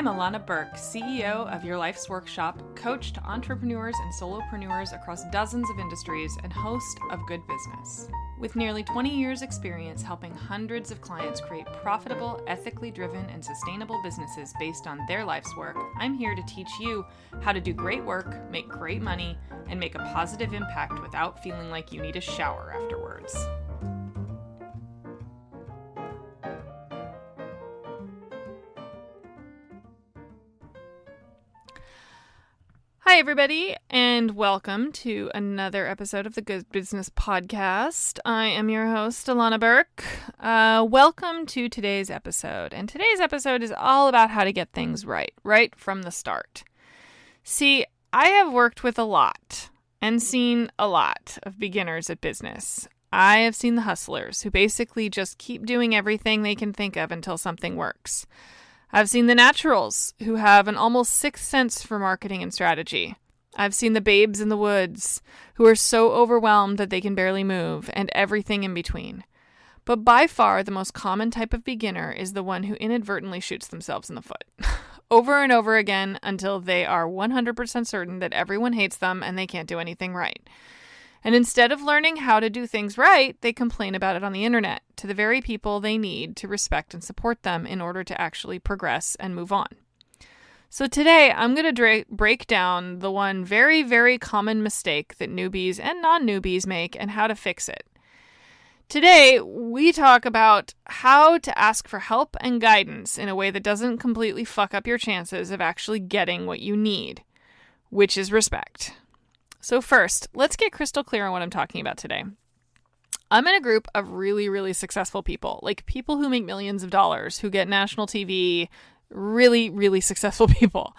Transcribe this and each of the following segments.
Illana Burk, CEO of Your Life's Workshop, coach to entrepreneurs and solopreneurs across dozens of industries, and host of Good Business. With nearly 20 years' experience helping hundreds of clients create profitable, ethically driven, and sustainable businesses based on their life's work, I'm here to teach you how to do great work, make great money, and make a positive impact without feeling like you need a shower afterwards. Hi, everybody, and welcome to another episode of the Good Business Podcast. I am your host, Illana Burk. Welcome to today's episode. And today's episode is all about how to get things right from the start. See, I have worked with a lot and seen a lot of beginners at business. I have seen the hustlers who basically just keep doing everything they can think of until something works. I've seen the naturals who have an almost sixth sense for marketing and strategy. I've seen the babes in the woods who are so overwhelmed that they can barely move, and everything in between. But by far, the most common type of beginner is the one who inadvertently shoots themselves in the foot over and over again until they are 100% certain that everyone hates them and they can't do anything right. And instead of learning how to do things right, they complain about it on the internet to the very people they need to respect and support them in order to actually progress and move on. So today, I'm going to break down the one very, very common mistake that newbies and non-newbies make and how to fix it. Today, we talk about how to ask for help and guidance in a way that doesn't completely fuck up your chances of actually getting what you need, which is respect. So first, let's get crystal clear on what I'm talking about today. I'm in a group of really, really successful people, like people who make millions of dollars, who get national TV, really, really successful people.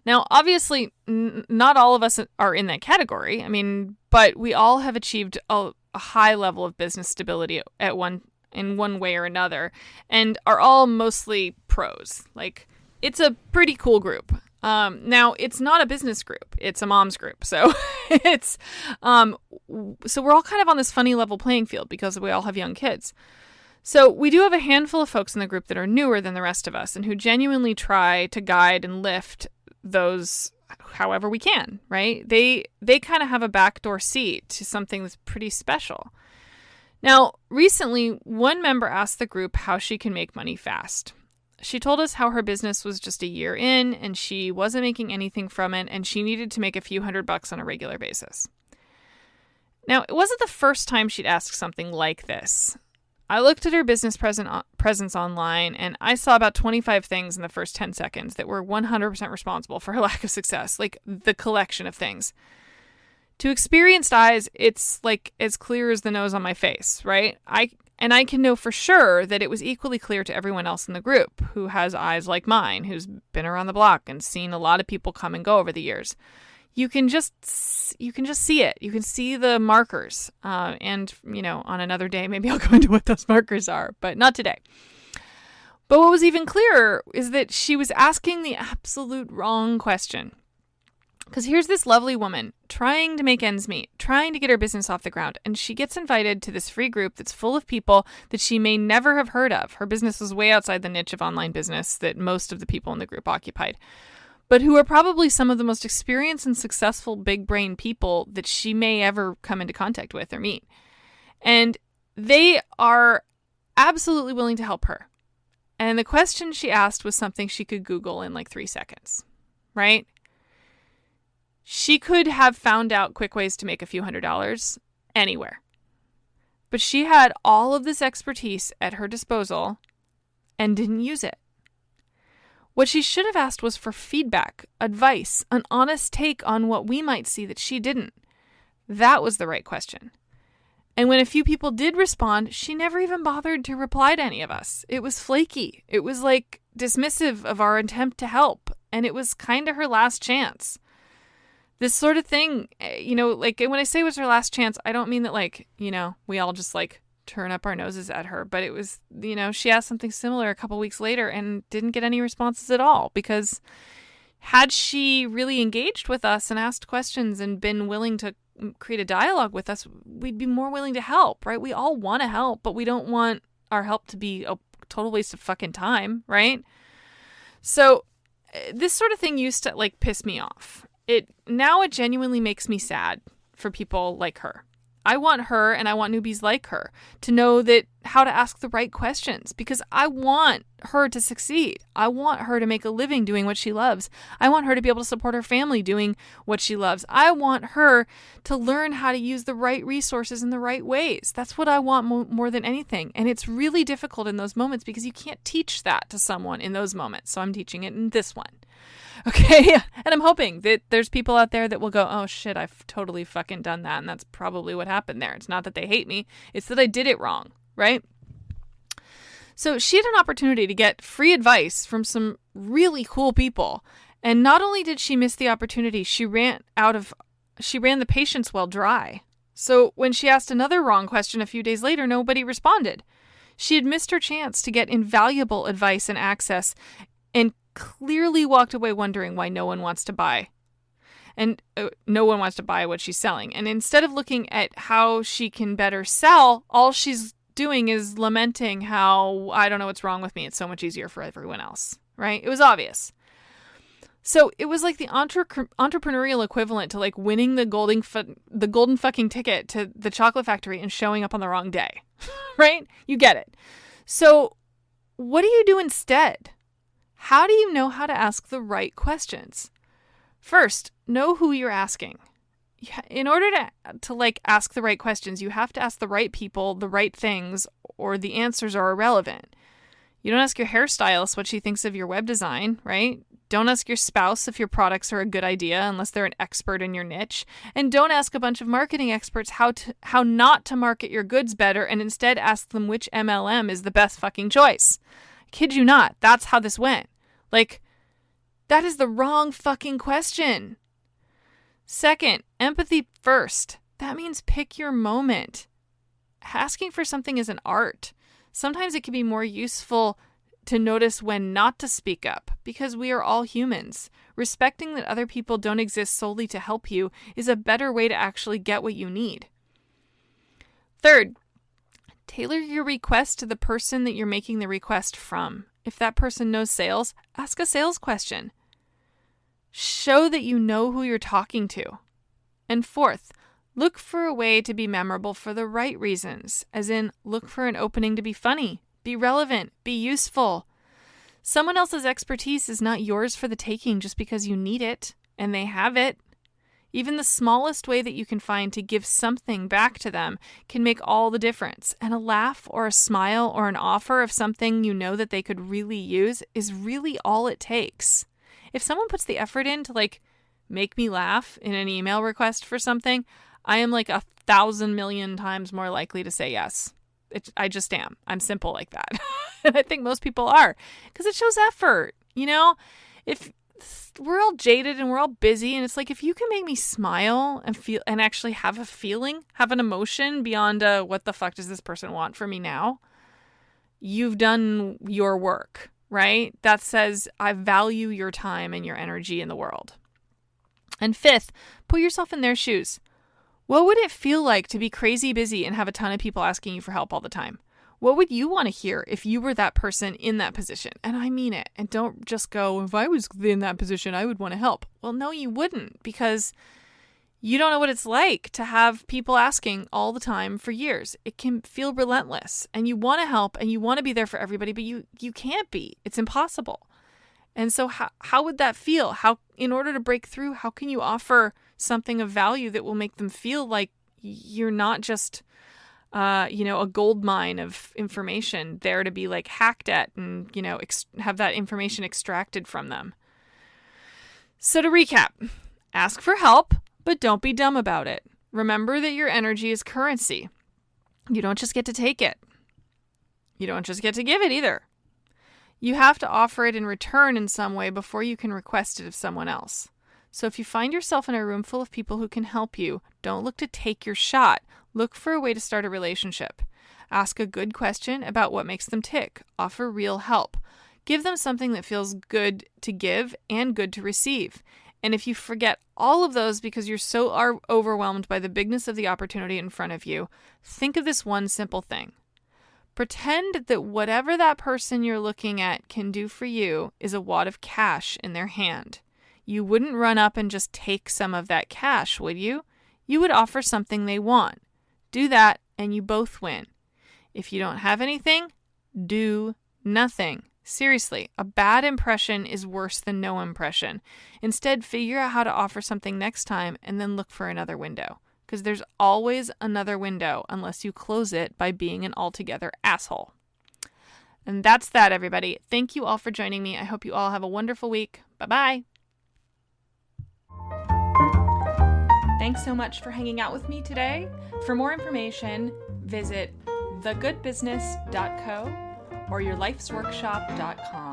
Now, obviously, not all of us are in that category. But we all have achieved a high level of business stability in one way or another, and are all mostly pros. Like, it's a pretty cool group. Now it's not a business group, it's a mom's group. So so we're all kind of on this funny level playing field because we all have young kids. So we do have a handful of folks in the group that are newer than the rest of us and who genuinely try to guide and lift those however we can, right? They kind of have a backdoor seat to something that's pretty special. Now, recently, one member asked the group how she can make money fast. She told us how her business was just a year in and she wasn't making anything from it and she needed to make a few $100 on a regular basis. Now, it wasn't the first time she'd asked something like this. I looked at her business presence online and I saw about 25 things in the first 10 seconds that were 100% responsible for her lack of success, like the collection of things. To experienced eyes, it's like as clear as the nose on my face, right? I can know for sure that it was equally clear to everyone else in the group who has eyes like mine, who's been around the block and seen a lot of people come and go over the years. You can just see it. You can see the markers. And on another day, maybe I'll go into what those markers are, but not today. But what was even clearer is that she was asking the absolute wrong question. Because here's this lovely woman trying to make ends meet, trying to get her business off the ground, and she gets invited to this free group that's full of people that she may never have heard of. Her business was way outside the niche of online business that most of the people in the group occupied, but who are probably some of the most experienced and successful big brain people that she may ever come into contact with or meet. And they are absolutely willing to help her. And the question she asked was something she could Google in like 3 seconds, right? She could have found out quick ways to make a few $100 anywhere. But she had all of this expertise at her disposal and didn't use it. What she should have asked was for feedback, advice, an honest take on what we might see that she didn't. That was the right question. And when a few people did respond, she never even bothered to reply to any of us. It was flaky. It was like dismissive of our attempt to help. And it was kind of her last chance. This sort of thing, like when I say it was her last chance, I don't mean that we all just turn up our noses at her. But it was, she asked something similar a couple weeks later and didn't get any responses at all. Because had she really engaged with us and asked questions and been willing to create a dialogue with us, we'd be more willing to help, right? We all want to help, but we don't want our help to be a total waste of fucking time, right? So this sort of thing used to like piss me off. Now it genuinely makes me sad for people like her. I want her, and I want newbies like her, to know that how to ask the right questions, because I want her to succeed. I want her to make a living doing what she loves. I want her to be able to support her family doing what she loves. I want her to learn how to use the right resources in the right ways. That's what I want more than anything. And it's really difficult in those moments because you can't teach that to someone in those moments. So I'm teaching it in this one. Okay. And I'm hoping that there's people out there that will go, oh shit, I've totally fucking done that. And that's probably what happened there. It's not that they hate me. It's that I did it wrong. Right. So she had an opportunity to get free advice from some really cool people. And not only did she miss the opportunity, she ran the patience well dry. So when she asked another wrong question a few days later, nobody responded. She had missed her chance to get invaluable advice and access, and clearly walked away wondering why no one wants to buy. And no one wants to buy what she's selling. And instead of looking at how she can better sell, all she's doing is lamenting how, I don't know what's wrong with me. It's so much easier for everyone else, right? It was obvious. So it was like the entrepreneurial equivalent to like winning the golden fucking ticket to the chocolate factory and showing up on the wrong day, right? You get it. So what do you do instead? How do you know how to ask the right questions? First, know who you're asking. In order to like ask the right questions, you have to ask the right people the right things, or the answers are irrelevant. You don't ask your hairstylist what she thinks of your web design, right? Don't ask your spouse if your products are a good idea unless they're an expert in your niche. And don't ask a bunch of marketing experts how not to market your goods better, and instead ask them which MLM is the best fucking choice. Kid you not, that's how this went. Like, that is the wrong fucking question. Second, empathy first. That means pick your moment. Asking for something is an art. Sometimes it can be more useful to notice when not to speak up, because we are all humans. Respecting that other people don't exist solely to help you is a better way to actually get what you need. Third, tailor your request to the person that you're making the request from. If that person knows sales, ask a sales question. Show that you know who you're talking to. And fourth, look for a way to be memorable for the right reasons, as in look for an opening to be funny, be relevant, be useful. Someone else's expertise is not yours for the taking just because you need it and they have it. Even the smallest way that you can find to give something back to them can make all the difference. And a laugh or a smile or an offer of something you know that they could really use is really all it takes. If someone puts the effort in to like make me laugh in an email request for something, I am like 1,000 million times more likely to say yes. I just am. I'm simple like that. And I think most people are, because it shows effort. You know, if we're all jaded and we're all busy, and it's like, if you can make me smile and feel and actually have a feeling, have an emotion beyond what the fuck does this person want from me now, you've done your work, right? That says I value your time and your energy in the world. And fifth, put yourself in their shoes. What would it feel like to be crazy busy and have a ton of people asking you for help all the time? What would you want to hear if you were that person in that position? And I mean it. And don't just go, if I was in that position, I would want to help. Well, no, you wouldn't, because you don't know what it's like to have people asking all the time for years. It can feel relentless, and you want to help and you want to be there for everybody, but you can't be. It's impossible. And so how would that feel? In order to break through, how can you offer something of value that will make them feel like you're not just a gold mine of information there to be like hacked at and, have that information extracted from them. So to recap, ask for help, but don't be dumb about it. Remember that your energy is currency. You don't just get to take it. You don't just get to give it either. You have to offer it in return in some way before you can request it of someone else. So if you find yourself in a room full of people who can help you, don't look to take your shot. Look for a way to start a relationship. Ask a good question about what makes them tick. Offer real help. Give them something that feels good to give and good to receive. And if you forget all of those because you're so overwhelmed by the bigness of the opportunity in front of you, think of this one simple thing. Pretend that whatever that person you're looking at can do for you is a wad of cash in their hand. You wouldn't run up and just take some of that cash, would you? You would offer something they want. Do that and you both win. If you don't have anything, do nothing. Seriously, a bad impression is worse than no impression. Instead, figure out how to offer something next time and then look for another window. Because there's always another window unless you close it by being an altogether asshole. And that's that, everybody. Thank you all for joining me. I hope you all have a wonderful week. Bye-bye. Thanks so much for hanging out with me today. For more information, visit thegoodbusiness.co or yourlifesworkshop.com.